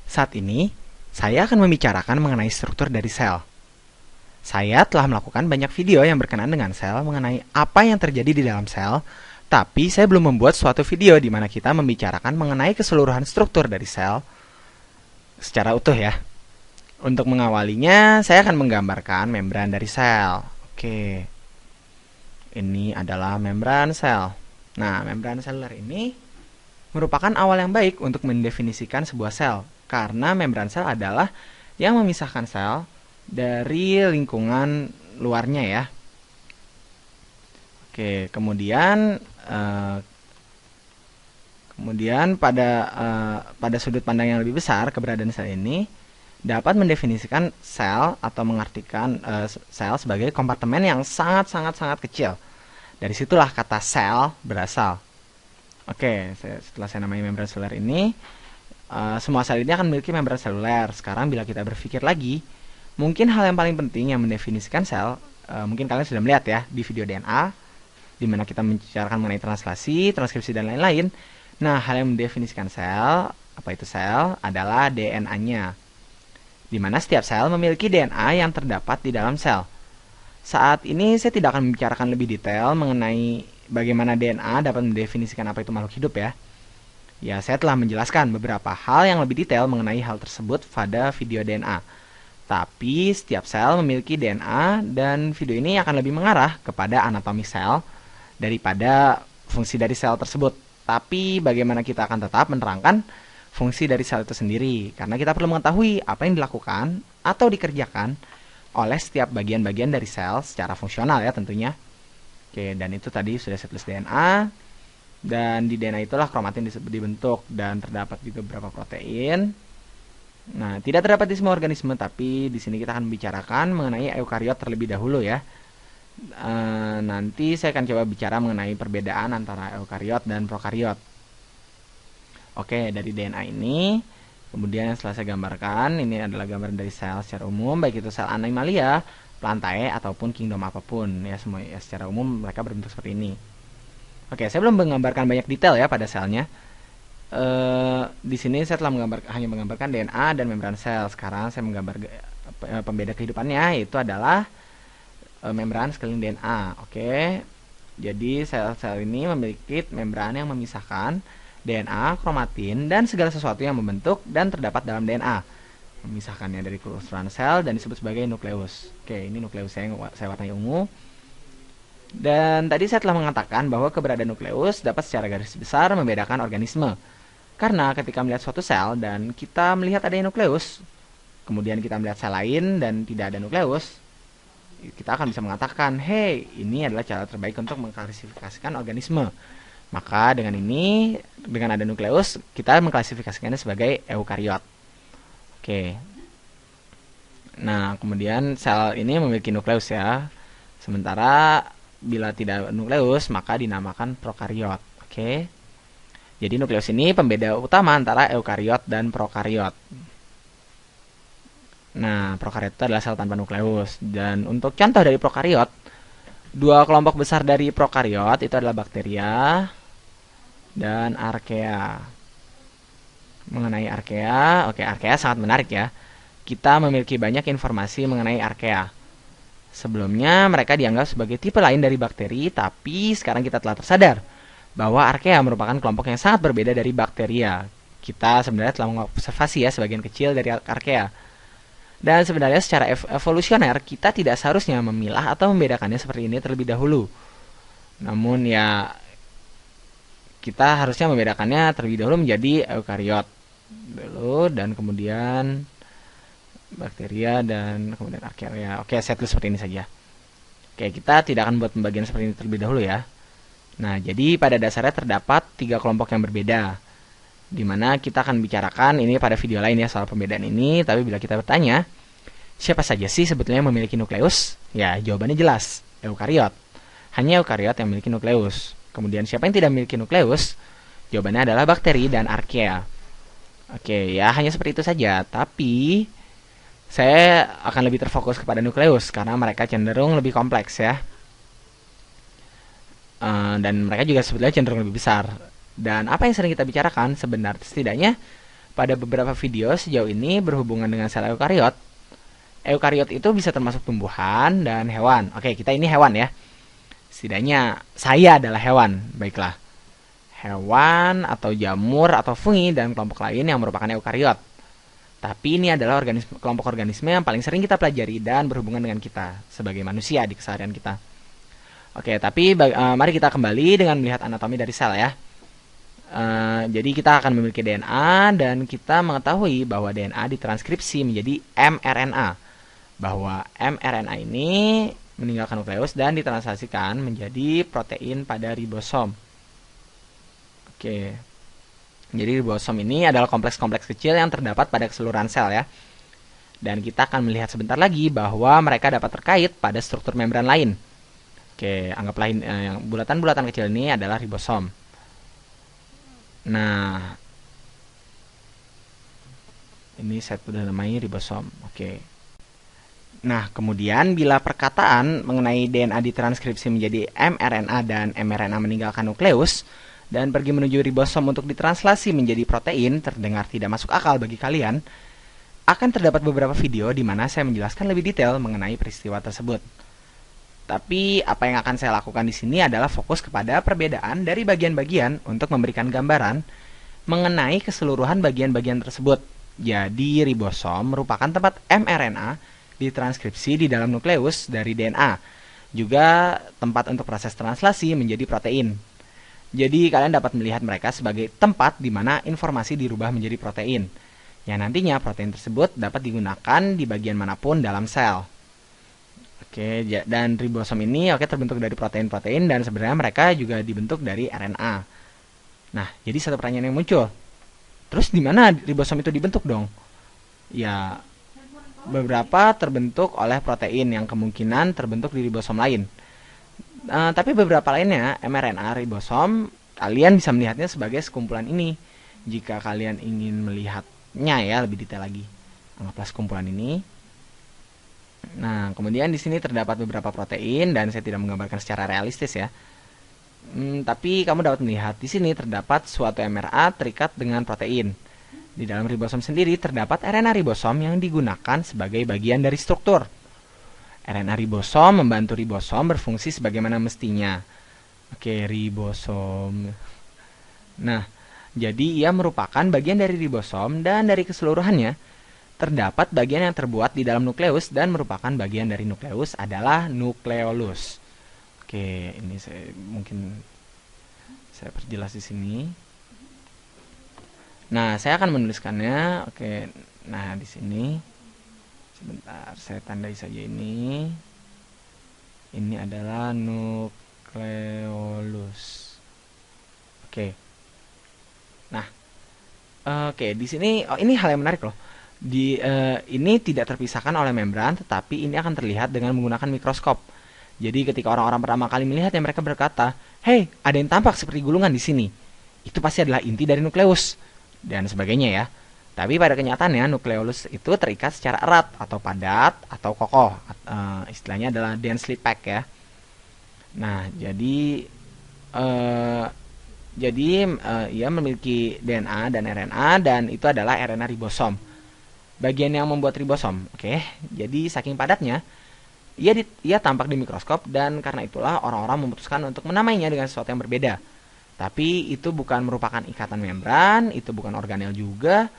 Saat ini, saya akan membicarakan mengenai struktur dari sel. Saya telah melakukan banyak video yang berkenaan dengan sel mengenai apa yang terjadi di dalam sel, tapi saya belum membuat suatu video di mana kita membicarakan mengenai keseluruhan struktur dari sel secara utuh ya. Untuk mengawalinya, saya akan menggambarkan membran dari sel. Oke, ini adalah membran sel. Nah, membran seluler ini merupakan awal yang baik untuk mendefinisikan sebuah sel, karena membran sel adalah yang memisahkan sel dari lingkungan luarnya ya. Oke, kemudian pada sudut pandang yang lebih besar, keberadaan sel ini dapat mendefinisikan sel atau mengartikan sel sebagai kompartemen yang sangat kecil. Dari situlah kata sel berasal. Oke, setelah saya namai membran seluler ini, semua sel ini akan memiliki membran seluler. Sekarang bila kita berpikir lagi, mungkin hal yang paling penting yang mendefinisikan sel, mungkin kalian sudah melihat ya di video DNA, di mana kita membicarakan mengenai translasi, transkripsi, dan lain-lain. Nah, hal yang mendefinisikan sel, apa itu sel, adalah DNA-nya, di mana setiap sel memiliki DNA yang terdapat di dalam sel. Saat ini saya tidak akan membicarakan lebih detail mengenai bagaimana DNA dapat mendefinisikan apa itu makhluk hidup ya. Ya, saya telah menjelaskan beberapa hal yang lebih detail mengenai hal tersebut pada video DNA. Tapi setiap sel memiliki DNA dan video ini akan lebih mengarah kepada anatomi sel daripada fungsi dari sel tersebut. Tapi bagaimana kita akan tetap menerangkan fungsi dari sel itu sendiri, karena kita perlu mengetahui apa yang dilakukan atau dikerjakan oleh setiap bagian-bagian dari sel secara fungsional ya tentunya. Oke, dan itu tadi sudah saya tulis DNA. Dan di DNA itulah kromatin dibentuk dan terdapat juga beberapa protein. Nah, tidak terdapat di semua organisme, tapi di sini kita akan membicarakan mengenai eukariot terlebih dahulu ya. Nanti saya akan coba bicara mengenai perbedaan antara eukariot dan prokariot. Oke, dari DNA ini, kemudian setelah saya gambarkan, ini adalah gambaran dari sel secara umum, baik itu sel animalia, plantae, ataupun kingdom apapun ya, semua ya, secara umum mereka berbentuk seperti ini. Oke, saya belum menggambarkan banyak detail ya pada selnya. Di sini saya telah hanya menggambarkan DNA dan membran sel. Sekarang saya menggambar pembeda kehidupannya, yaitu adalah membran sekeliling DNA. Oke, jadi sel-sel ini memiliki membran yang memisahkan DNA, kromatin, dan segala sesuatu yang membentuk dan terdapat dalam DNA. Memisahkannya dari keseluruhan sel dan disebut sebagai nukleus. Oke, ini nukleus saya warnai ungu. Dan tadi saya telah mengatakan bahwa keberadaan nukleus dapat secara garis besar membedakan organisme. Karena ketika melihat suatu sel dan kita melihat adanya nukleus, kemudian kita melihat sel lain dan tidak ada nukleus, kita akan bisa mengatakan, hey, ini adalah cara terbaik untuk mengklasifikasikan organisme. Maka dengan ini, dengan ada nukleus, kita mengklasifikasikannya sebagai eukariot. Oke. Nah, kemudian sel ini memiliki nukleus ya. Sementara bila tidak nukleus, maka dinamakan prokariot. Oke. Jadi nukleus ini pembeda utama antara eukariot dan prokariot. Nah, prokariot itu adalah sel tanpa nukleus. Dan untuk contoh dari prokariot, dua kelompok besar dari prokariot itu adalah bakteria dan archaea. Mengenai archaea, oke, archaea sangat menarik ya. Kita memiliki banyak informasi mengenai archaea. Sebelumnya mereka dianggap sebagai tipe lain dari bakteri, tapi sekarang kita telah tersadar bahwa archaea merupakan kelompok yang sangat berbeda dari bakteria. Kita sebenarnya telah mengobservasi ya sebagian kecil dari archaea. Dan sebenarnya secara evolusioner kita tidak seharusnya memilah atau membedakannya seperti ini terlebih dahulu. Namun ya kita harusnya membedakannya terlebih dahulu menjadi eukariot dulu dan kemudian bakteria dan kemudian archaea. Oke, saya tulis seperti ini saja. Oke, kita tidak akan buat pembagian seperti ini terlebih dahulu ya. Nah, jadi pada dasarnya terdapat 3 kelompok yang berbeda, di mana kita akan bicarakan ini pada video lain ya soal pembedaan ini. Tapi bila kita bertanya, siapa saja sih sebetulnya yang memiliki nukleus? Ya, jawabannya jelas, eukariot. Hanya eukariot yang memiliki nukleus. Kemudian siapa yang tidak memiliki nukleus? Jawabannya adalah bakteri dan archaea. Oke, ya hanya seperti itu saja. Tapi saya akan lebih terfokus kepada nukleus karena mereka cenderung lebih kompleks ya. Dan mereka juga sebetulnya cenderung lebih besar. Dan apa yang sering kita bicarakan sebenarnya setidaknya pada beberapa video sejauh ini berhubungan dengan sel eukariot. Eukariot itu bisa termasuk tumbuhan dan hewan. Oke, kita ini hewan ya. Setidaknya saya adalah hewan. Baiklah. Hewan atau jamur atau fungi dan kelompok lain yang merupakan eukariot. Tapi ini adalah kelompok organisme yang paling sering kita pelajari dan berhubungan dengan kita sebagai manusia di keseharian kita. Oke, tapi mari kita kembali dengan melihat anatomi dari sel ya. Jadi kita akan memiliki DNA dan kita mengetahui bahwa DNA ditranskripsi menjadi mRNA. Bahwa mRNA ini meninggalkan nukleus dan ditranslasikan menjadi protein pada ribosom. Oke. Jadi ribosom ini adalah kompleks-kompleks kecil yang terdapat pada keseluruhan sel ya. Dan kita akan melihat sebentar lagi bahwa mereka dapat terkait pada struktur membran lain. Oke, anggaplah yang bulatan-bulatan kecil ini adalah ribosom. Nah, ini saya sudah namanya ribosom. Oke. Nah, kemudian bila perkataan mengenai DNA ditranskripsi menjadi mRNA dan mRNA meninggalkan nukleus dan pergi menuju ribosom untuk ditranslasi menjadi protein terdengar tidak masuk akal bagi kalian, akan terdapat beberapa video di mana saya menjelaskan lebih detail mengenai peristiwa tersebut. Tapi apa yang akan saya lakukan di sini adalah fokus kepada perbedaan dari bagian-bagian untuk memberikan gambaran mengenai keseluruhan bagian-bagian tersebut. Jadi ribosom merupakan tempat mRNA ditranskripsi di dalam nukleus dari DNA, juga tempat untuk proses translasi menjadi protein. Jadi kalian dapat melihat mereka sebagai tempat di mana informasi dirubah menjadi protein, yang nantinya protein tersebut dapat digunakan di bagian manapun dalam sel. Oke, dan ribosom ini terbentuk dari protein-protein dan sebenarnya mereka juga dibentuk dari RNA. Nah, jadi satu pertanyaan yang muncul, terus di mana ribosom itu dibentuk dong? Ya, beberapa terbentuk oleh protein yang kemungkinan terbentuk di ribosom lain. Tapi beberapa lainnya, mRNA ribosom, kalian bisa melihatnya sebagai sekumpulan ini. Jika kalian ingin melihatnya ya lebih detail lagi, anggaplah sekumpulan ini. Nah, kemudian di sini terdapat beberapa protein dan saya tidak menggambarkan secara realistis ya. Tapi kamu dapat melihat di sini terdapat suatu mRNA terikat dengan protein. Di dalam ribosom sendiri terdapat RNA ribosom yang digunakan sebagai bagian dari struktur. RNA ribosom membantu ribosom berfungsi sebagaimana mestinya. Oke, ribosom. Nah, jadi ia merupakan bagian dari ribosom dan dari keseluruhannya terdapat bagian yang terbuat di dalam nukleus dan merupakan bagian dari nukleus adalah nukleolus. Oke, ini mungkin saya perjelas di sini. Nah, saya akan menuliskannya. Oke. Nah, di sini sebentar, saya tandai saja ini. Ini adalah nukleolus. Oke. Nah, oke, di sini ini hal yang menarik loh. Ini tidak terpisahkan oleh membran, tetapi ini akan terlihat dengan menggunakan mikroskop. Jadi ketika orang-orang pertama kali melihatnya, mereka berkata, "Hey, ada yang tampak seperti gulungan di sini." Itu pasti adalah inti dari nukleus dan sebagainya ya. Tapi pada kenyataannya nukleolus itu terikat secara erat atau padat atau kokoh. Istilahnya adalah densely packed ya. Nah, ia memiliki DNA dan RNA dan itu adalah RNA ribosom. Bagian yang membuat ribosom. Oke. Jadi saking padatnya ia tampak di mikroskop dan karena itulah orang-orang memutuskan untuk menamainya dengan sesuatu yang berbeda. Tapi itu bukan merupakan ikatan membran, itu bukan organel juga,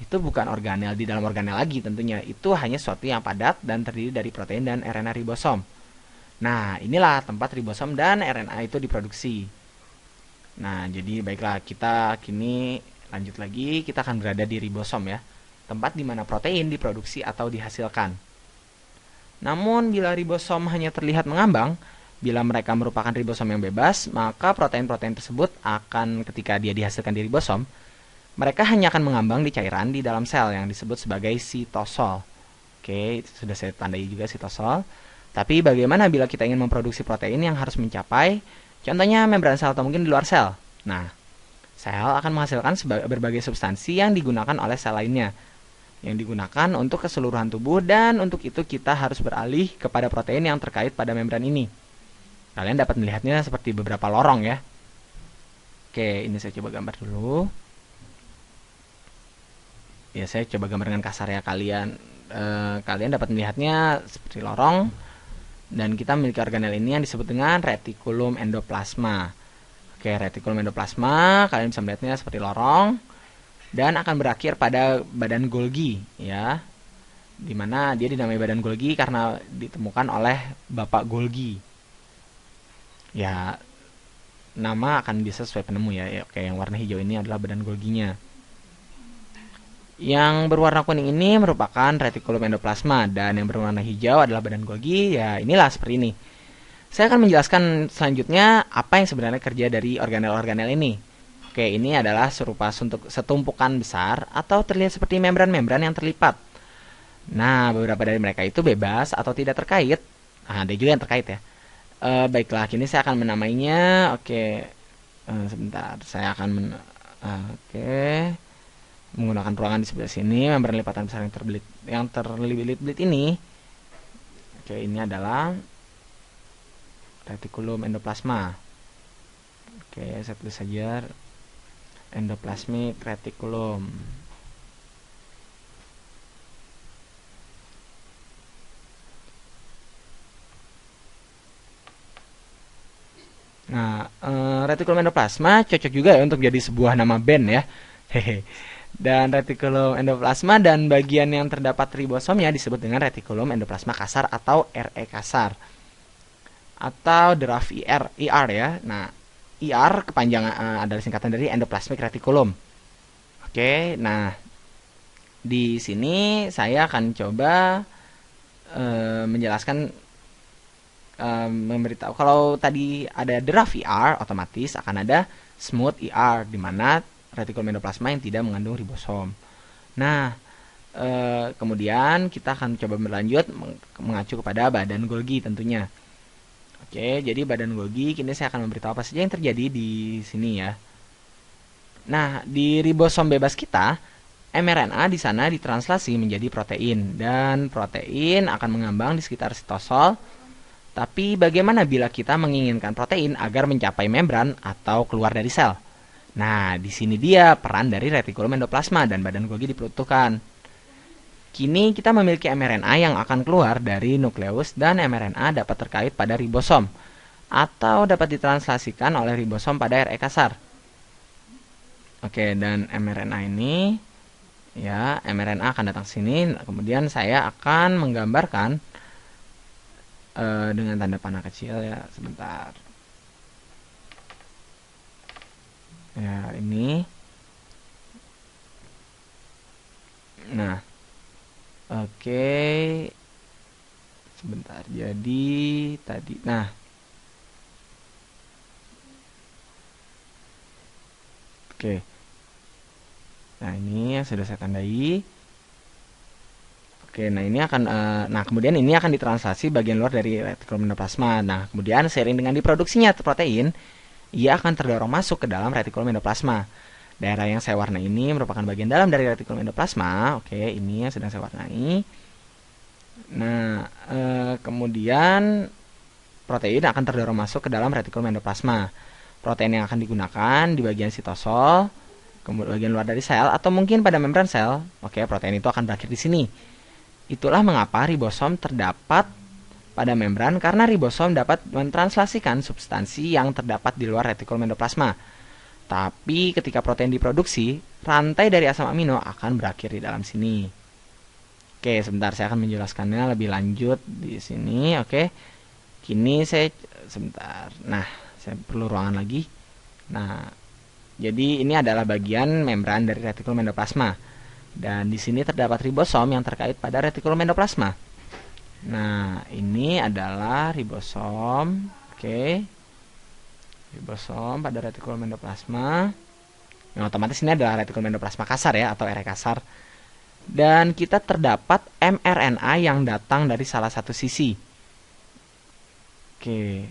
itu bukan organel di dalam organel lagi tentunya. Itu hanya sesuatu yang padat dan terdiri dari protein dan RNA ribosom. Nah, inilah tempat ribosom dan RNA itu diproduksi. Nah, jadi baiklah, kita kini lanjut lagi, kita akan berada di ribosom ya. Tempat di mana protein diproduksi atau dihasilkan. Namun, bila ribosom hanya terlihat mengambang, bila mereka merupakan ribosom yang bebas, maka protein-protein tersebut akan ketika dia dihasilkan di ribosom, mereka hanya akan mengambang di cairan di dalam sel yang disebut sebagai sitosol. Oke, itu sudah saya tandai juga sitosol. Tapi bagaimana bila kita ingin memproduksi protein yang harus mencapai, contohnya membran sel atau mungkin di luar sel? Nah, sel akan menghasilkan berbagai substansi yang digunakan oleh sel lainnya, yang digunakan untuk keseluruhan tubuh dan untuk itu kita harus beralih kepada protein yang terkait pada membran ini. Kalian dapat melihatnya seperti beberapa lorong ya. Oke, ini saya coba gambar dulu. Ya, saya coba gambarkan kasar ya, kalian dapat melihatnya seperti lorong, dan kita memiliki organel ini yang disebut dengan retikulum endoplasma. Oke, retikulum endoplasma kalian bisa melihatnya seperti lorong dan akan berakhir pada badan Golgi, ya, dimana dia dinamai badan Golgi karena ditemukan oleh Bapak Golgi. Ya, nama akan bisa sesuai penemu ya. Oke, yang warna hijau ini adalah badan Golginya. Yang berwarna kuning ini merupakan retikulum endoplasma, dan yang berwarna hijau adalah badan Golgi. Ya, inilah seperti ini. Saya akan menjelaskan selanjutnya apa yang sebenarnya kerja dari organel-organel ini. Oke, ini adalah serupa setumpukan besar atau terlihat seperti membran-membran yang terlipat. Nah, beberapa dari mereka itu bebas atau tidak terkait. Nah, ada juga yang terkait ya. Baiklah, kini saya akan menamainya. Oke, sebentar. Saya akan menggunakan ruangan di sebelah sini. Membran lipatan besar yang terlilit-lilit ini. Oke, ini adalah retikulum endoplasma. Oke, saya tulis saja endoplasmic reticulum. Nah, retikulum endoplasma cocok juga ya untuk jadi sebuah nama band ya. Hehe. Dan retikulum endoplasma dan bagian yang terdapat ribosomnya disebut dengan retikulum endoplasma kasar atau RE kasar. Atau deraf IR ya. Nah, IR kepanjangan adalah singkatan dari endoplasmic reticulum. Oke, nah di sini saya akan coba menjelaskan, memberitahu kalau tadi ada deraf IR, otomatis akan ada smooth IR di mana retikulum endoplasma yang tidak mengandung ribosom. Nah, kemudian kita akan coba berlanjut mengacu kepada badan Golgi tentunya. Oke, jadi badan Golgi, kini saya akan memberitahu apa saja yang terjadi di sini ya. Nah, di ribosom bebas kita, mRNA di sana ditranslasi menjadi protein, dan protein akan mengambang di sekitar sitosol. Tapi bagaimana bila kita menginginkan protein agar mencapai membran atau keluar dari sel? Nah, di sini dia peran dari retikulum endoplasma dan badan Golgi dibutuhkan. Kini kita memiliki mRNA yang akan keluar dari nukleus, dan mRNA dapat terkait pada ribosom atau dapat ditranslasikan oleh ribosom pada RE kasar. Oke, dan mRNA ini ya, mRNA akan datang sini. Kemudian saya akan menggambarkan dengan tanda panah kecil ya, sebentar. Ya, ini. Nah, oke, sebentar. Jadi tadi, nah, oke. Nah, ini yang sudah saya tandai. Oke, nah ini akan, nah kemudian ini akan ditranslasi bagian luar dari retikulum endoplasma. Nah, kemudian seiring dengan diproduksinya protein, ia akan terdorong masuk ke dalam retikulum endoplasma. Daerah yang saya warnai ini merupakan bagian dalam dari retikulum endoplasma. Oke, ini yang sedang saya warnai. Nah, kemudian protein akan terdorong masuk ke dalam retikulum endoplasma. Protein yang akan digunakan di bagian sitosol, kemudian bagian luar dari sel, atau mungkin pada membran sel. Oke, protein itu akan berakhir di sini. Itulah mengapa ribosom terdapat pada membran, karena ribosom dapat mentranslasikan substansi yang terdapat di luar retikulum endoplasma. Tapi ketika protein diproduksi, rantai dari asam amino akan berakhir di dalam sini. Oke, sebentar saya akan menjelaskannya lebih lanjut di sini. Oke, kini saya sebentar. Nah, saya perlu ruangan lagi. Nah, jadi ini adalah bagian membran dari retikulum endoplasma. Dan di sini terdapat ribosom yang terkait pada retikulum endoplasma. Nah, ini adalah ribosom. Oke. Ribosom pada retikulum endoplasma. Yang otomatis ini adalah retikulum endoplasma kasar ya, atau RE kasar. Dan kita terdapat mRNA yang datang dari salah satu sisi. Oke.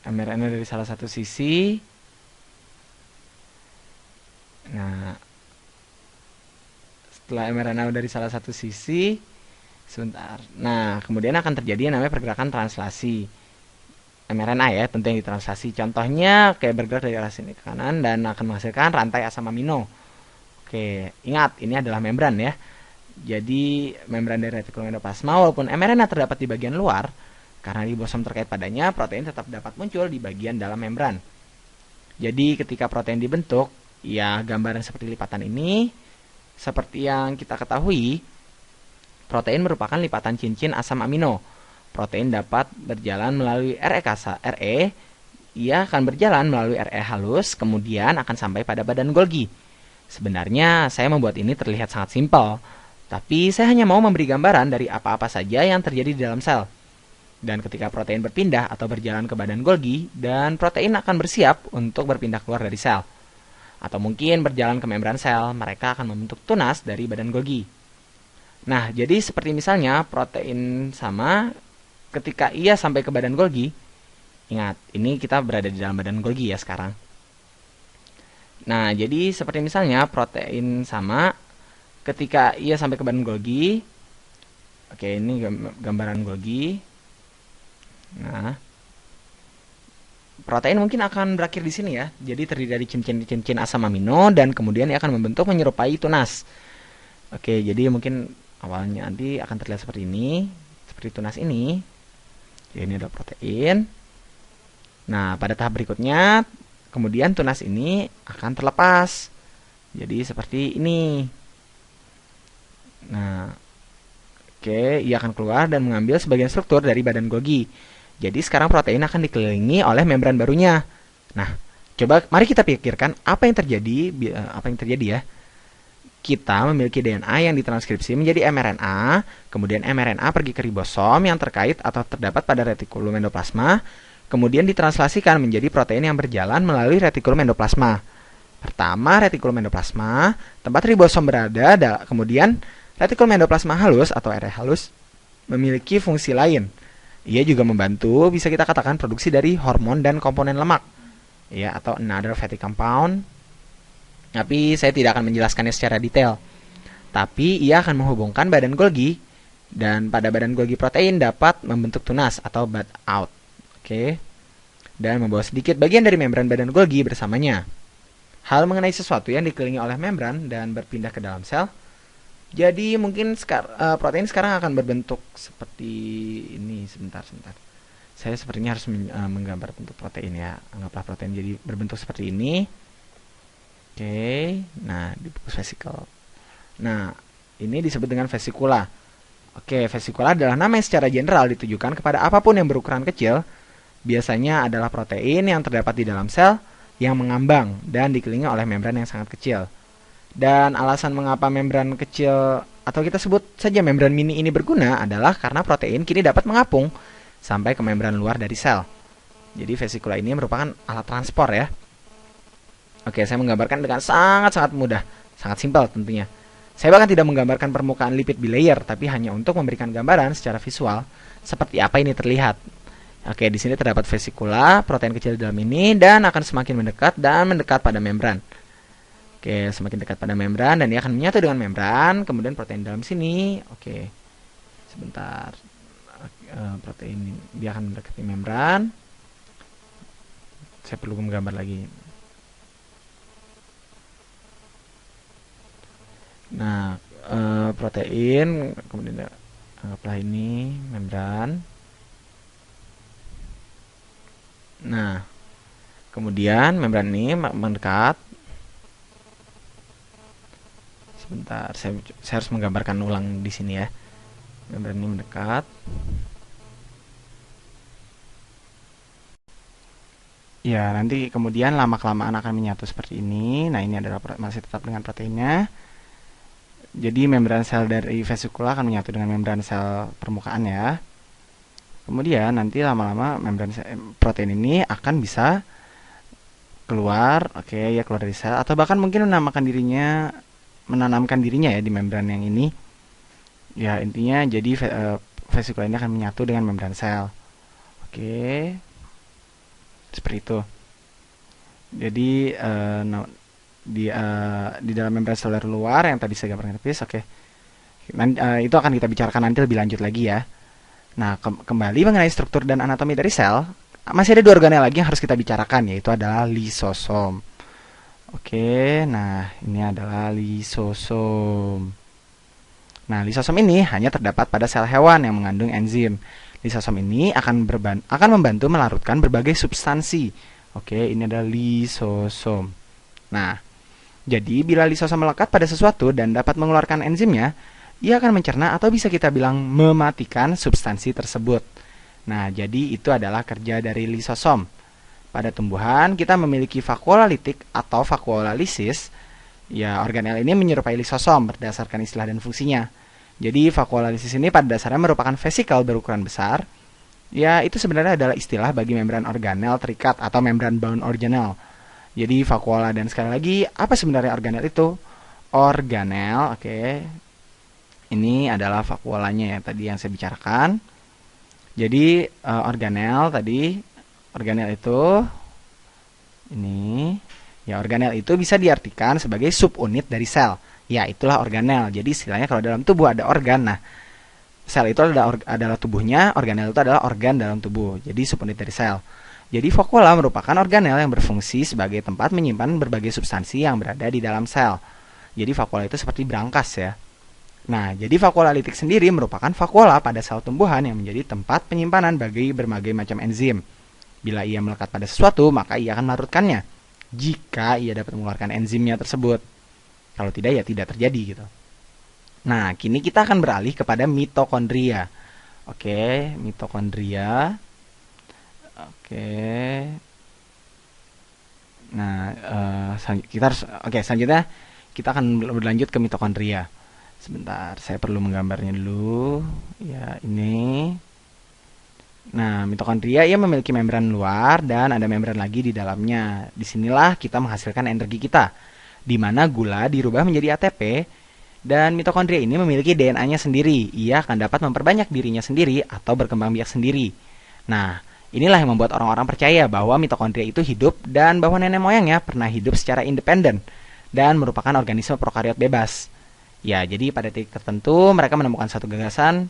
mRNA dari salah satu sisi. Nah, setelah mRNA dari salah satu sisi, sebentar. Nah, kemudian akan terjadi yang namanya pergerakan translasi mRNA ya, tentu yang ditranslasi. Contohnya kayak bergerak dari arah sini ke kanan dan akan menghasilkan rantai asam amino. Oke, ingat ini adalah membran ya. Jadi membran dari retikulum endoplasma walaupun mRNA terdapat di bagian luar, karena ribosom terkait padanya, protein tetap dapat muncul di bagian dalam membran. Jadi ketika protein dibentuk, ya gambaran seperti lipatan ini, seperti yang kita ketahui, protein merupakan lipatan cincin asam amino. Protein dapat berjalan melalui RE, ia akan berjalan melalui RE halus, kemudian akan sampai pada badan Golgi. Sebenarnya saya membuat ini terlihat sangat simpel, tapi saya hanya mau memberi gambaran dari apa-apa saja yang terjadi di dalam sel. Dan ketika protein berpindah atau berjalan ke badan Golgi, dan protein akan bersiap untuk berpindah keluar dari sel. Atau mungkin berjalan ke membran sel, mereka akan membentuk tunas dari badan Golgi. Nah, jadi seperti misalnya protein sama ketika ia sampai ke badan Golgi, ingat, ini kita berada di dalam badan Golgi ya sekarang. Nah, jadi seperti misalnya protein sama ketika ia sampai ke badan Golgi. Oke, ini gambaran Golgi. Nah, protein mungkin akan berakhir di sini ya. Jadi terdiri dari cincin-cincin asam amino dan kemudian ia akan membentuk menyerupai tunas. Oke, jadi mungkin awalnya nanti akan terlihat seperti ini, seperti tunas ini. Ya, ini adalah protein. Nah, pada tahap berikutnya, kemudian tunas ini akan terlepas. Jadi seperti ini. Nah, oke, ia akan keluar dan mengambil sebagian struktur dari badan Golgi. Jadi sekarang protein akan dikelilingi oleh membran barunya. Nah, coba mari kita pikirkan apa yang terjadi ya. Kita memiliki DNA yang ditranskripsi menjadi mRNA, kemudian mRNA pergi ke ribosom yang terkait atau terdapat pada retikulum endoplasma, kemudian ditranslasikan menjadi protein yang berjalan melalui retikulum endoplasma. Pertama, retikulum endoplasma, tempat ribosom berada, kemudian retikulum endoplasma halus atau RE halus memiliki fungsi lain. Ia juga membantu, bisa kita katakan, produksi dari hormon dan komponen lemak, ya, atau another fatty compound. Tapi saya tidak akan menjelaskannya secara detail. Tapi ia akan menghubungkan badan Golgi, dan pada badan Golgi protein dapat membentuk tunas atau bud out. Oke. Dan membawa sedikit bagian dari membran badan Golgi bersamanya. Hal mengenai sesuatu yang dikelilingi oleh membran dan berpindah ke dalam sel. Jadi mungkin protein sekarang akan berbentuk seperti ini. Sebentar. Saya sepertinya harus menggambar bentuk protein ya. Anggaplah protein jadi berbentuk seperti ini. Oke, nah di buku vesikel. Nah, ini disebut dengan vesikula. Oke, vesikula adalah nama yang secara general ditujukan kepada apapun yang berukuran kecil. Biasanya adalah protein yang terdapat di dalam sel yang mengambang dan dikelilingi oleh membran yang sangat kecil. Dan alasan mengapa membran kecil atau kita sebut saja membran mini ini berguna adalah karena protein kini dapat mengapung sampai ke membran luar dari sel. Jadi vesikula ini merupakan alat transport ya. Oke, saya menggambarkan dengan sangat-sangat mudah, sangat simpel tentunya. Saya bahkan tidak menggambarkan permukaan lipid bilayer, tapi hanya untuk memberikan gambaran secara visual seperti apa ini terlihat. Oke, di sini terdapat vesikula, protein kecil di dalam ini, dan akan semakin mendekat dan mendekat pada membran. Oke, semakin dekat pada membran, dan dia akan menyatu dengan membran, kemudian protein dalam sini. Oke, sebentar. Protein dia akan mendekati membran. Saya perlu menggambar lagi. Nah, protein, kemudian anggaplah ini membran. Nah, kemudian membran ini mendekat. Sebentar, saya harus menggambarkan ulang di sini ya. Membran ini mendekat. Ya, nanti kemudian lama-kelamaan akan menyatu seperti ini. Nah, ini adalah masih tetap dengan proteinnya. Jadi membran sel dari vesikula akan menyatu dengan membran sel permukaan ya. Kemudian nanti lama-lama membran protein ini akan bisa keluar, oke ya, keluar dari sel, atau bahkan mungkin menanamkan dirinya ya di membran yang ini. Ya, intinya jadi vesikula ini akan menyatu dengan membran sel. Oke. Seperti itu. Jadi di dalam membran seluler luar yang tadi saya gambarkan grafis, oke. Itu akan kita bicarakan nanti lebih lanjut lagi ya. Nah, kembali mengenai struktur dan anatomi dari sel, masih ada dua organel lagi yang harus kita bicarakan, yaitu adalah lisosom. Oke, nah ini adalah lisosom. Nah, lisosom ini hanya terdapat pada sel hewan yang mengandung enzim. Lisosom ini akan membantu melarutkan berbagai substansi. Oke, ini adalah lisosom. Nah, jadi bila lisosom melekat pada sesuatu dan dapat mengeluarkan enzimnya, ia akan mencerna atau bisa kita bilang mematikan substansi tersebut. Nah, jadi itu adalah kerja dari lisosom. Pada tumbuhan, kita memiliki vakuola litik atau vakuola lisis. Ya, organel ini menyerupai lisosom berdasarkan istilah dan fungsinya. Jadi, vakuola lisis ini pada dasarnya merupakan vesikel berukuran besar. Ya, itu sebenarnya adalah istilah bagi membran organel terikat atau membran bound organel. Jadi, vakuola dan sekali lagi, apa sebenarnya organel itu? Organel, oke. Ini adalah vakuolanya ya, tadi yang saya bicarakan. Jadi, organel itu ini ya, organel itu bisa diartikan sebagai subunit dari sel. Ya, itulah organel. Jadi istilahnya kalau dalam tubuh ada organ, nah sel itu adalah tubuhnya, organel itu adalah organ dalam tubuh. Jadi subunit dari sel. Jadi vakuola merupakan organel yang berfungsi sebagai tempat menyimpan berbagai substansi yang berada di dalam sel. Jadi vakuola itu seperti brankas ya. Nah, jadi vakuola litik sendiri merupakan vakuola pada sel tumbuhan yang menjadi tempat penyimpanan bagi berbagai macam enzim. Bila ia melekat pada sesuatu, maka ia akan melarutkannya. Jika ia dapat mengeluarkan enzimnya tersebut. Kalau tidak, ya tidak terjadi gitu. Nah, kini kita akan beralih kepada mitokondria. Oke, mitokondria. Oke. Nah, selanjutnya kita akan berlanjut ke mitokondria. Sebentar, saya perlu menggambarnya dulu. Ya, ini. Nah, mitokondria ia memiliki membran luar dan ada membran lagi di dalamnya. Disinilah kita menghasilkan energi kita, di mana gula dirubah menjadi ATP, dan mitokondria ini memiliki DNA-nya sendiri. Ia akan dapat memperbanyak dirinya sendiri atau berkembang biak sendiri. Nah, inilah yang membuat orang-orang percaya bahwa mitokondria itu hidup dan bahwa nenek moyangnya pernah hidup secara independen dan merupakan organisme prokariot bebas. Ya, jadi pada titik tertentu mereka menemukan satu gagasan,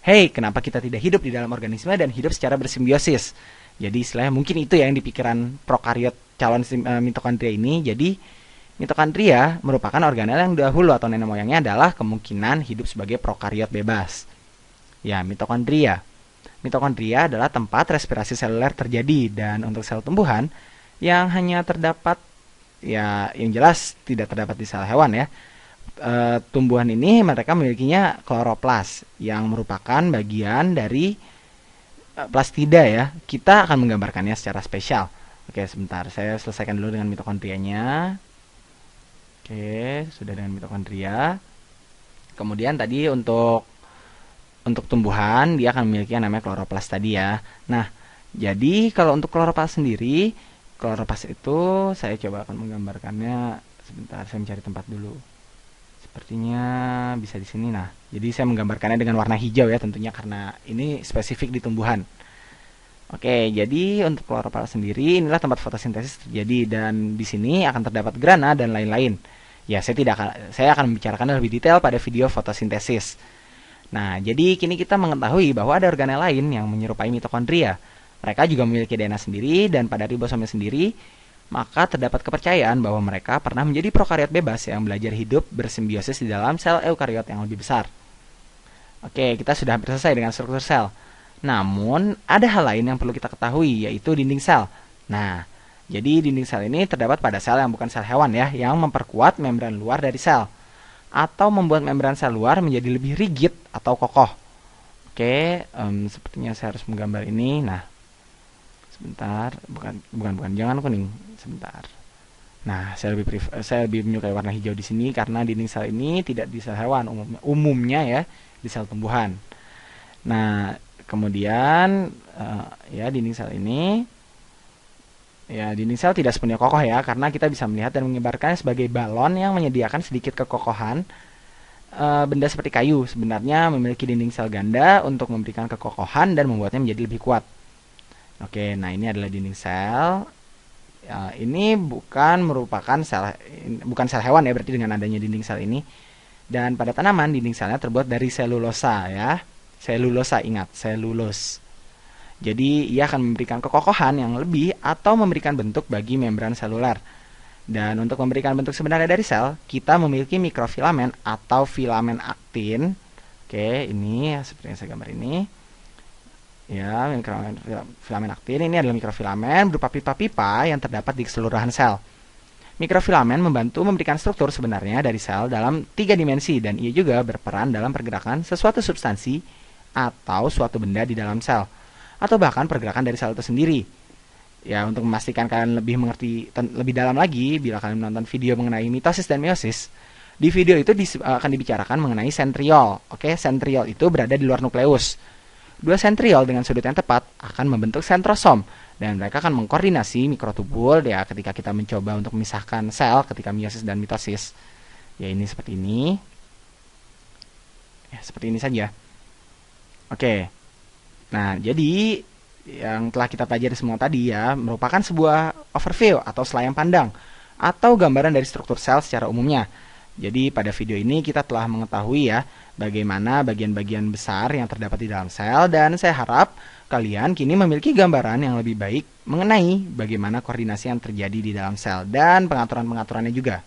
hey, kenapa kita tidak hidup di dalam organisme dan hidup secara bersimbiosis? Jadi istilahnya mungkin itu ya yang di pikiran prokariot calon mitokondria ini. Jadi mitokondria merupakan organel yang dahulu atau nenek moyangnya adalah kemungkinan hidup sebagai prokariot bebas. Ya, mitokondria. Mitokondria adalah tempat respirasi seluler terjadi dan untuk sel tumbuhan yang hanya terdapat, ya yang jelas tidak terdapat di sel hewan ya. Tumbuhan ini mereka memilikinya kloroplas yang merupakan bagian dari plastida ya. Kita akan menggambarkannya secara spesial. Oke, sebentar. Saya selesaikan dulu dengan mitokondrianya. Oke, sudah dengan mitokondria. Kemudian tadi untuk tumbuhan dia akan memiliki yang namanya kloroplas tadi ya. Nah, jadi kalau untuk kloroplas sendiri, kloroplas itu saya coba akan menggambarkannya. Sebentar, saya mencari tempat dulu. Sepertinya bisa di sini. Nah, jadi saya menggambarkannya dengan warna hijau ya tentunya karena ini spesifik di tumbuhan. Oke, jadi untuk kloroplas sendiri inilah tempat fotosintesis terjadi dan di sini akan terdapat grana dan lain-lain. Ya, saya akan membicarakan lebih detail pada video fotosintesis. Nah, jadi kini kita mengetahui bahwa ada organel lain yang menyerupai mitokondria. Mereka juga memiliki DNA sendiri dan pada ribosomnya sendiri, maka terdapat kepercayaan bahwa mereka pernah menjadi prokariot bebas yang belajar hidup bersimbiosis di dalam sel eukariot yang lebih besar. Oke, kita sudah hampir selesai dengan struktur sel. Namun, ada hal lain yang perlu kita ketahui, yaitu dinding sel. Nah, jadi dinding sel ini terdapat pada sel yang bukan sel hewan ya, yang memperkuat membran luar dari sel, atau membuat membran sel luar menjadi lebih rigid atau kokoh. Oke, sepertinya saya harus menggambar ini. Nah, sebentar, bukan, jangan kuning. Sebentar. Nah, saya lebih menyukai warna hijau di sini karena dinding sel ini tidak di sel hewan umumnya ya, di sel tumbuhan. Nah, kemudian dinding sel tidak sepenuhnya kokoh ya, karena kita bisa melihat dan mengibaratkannya sebagai balon yang menyediakan sedikit kekokohan. Benda seperti kayu sebenarnya memiliki dinding sel ganda untuk memberikan kekokohan dan membuatnya menjadi lebih kuat. Oke, nah ini adalah dinding sel. Ini bukan sel hewan ya, berarti dengan adanya dinding sel ini. Dan pada tanaman dinding selnya terbuat dari selulosa ya. Selulosa, ingat, selulose. Jadi ia akan memberikan kekokohan yang lebih atau memberikan bentuk bagi membran seluler. Dan untuk memberikan bentuk sebenarnya dari sel, kita memiliki mikrofilamen atau filamen aktin. Oke, ini seperti yang saya gambar ini. Ya, mikrofilamen aktin ini adalah mikrofilamen berupa pipa-pipa yang terdapat di keseluruhan sel. Mikrofilamen membantu memberikan struktur sebenarnya dari sel dalam 3 dimensi dan ia juga berperan dalam pergerakan sesuatu substansi atau suatu benda di dalam sel atau bahkan pergerakan dari sel itu sendiri. Ya, untuk memastikan kalian lebih mengerti lebih dalam lagi, bila kalian menonton video mengenai mitosis dan meiosis, di video itu akan dibicarakan mengenai sentriol. Oke, sentriol itu berada di luar nukleus. Dua sentriol dengan sudut yang tepat akan membentuk sentrosom dan mereka akan mengkoordinasi mikrotubul ya ketika kita mencoba untuk memisahkan sel ketika meiosis dan mitosis. Ya, ini seperti ini. Ya, seperti ini saja. Oke. Nah, jadi yang telah kita pelajari semua tadi ya merupakan sebuah overview atau selayang pandang atau gambaran dari struktur sel secara umumnya. Jadi pada video ini kita telah mengetahui ya bagaimana bagian-bagian besar yang terdapat di dalam sel dan saya harap kalian kini memiliki gambaran yang lebih baik mengenai bagaimana koordinasi yang terjadi di dalam sel dan pengaturan-pengaturannya juga.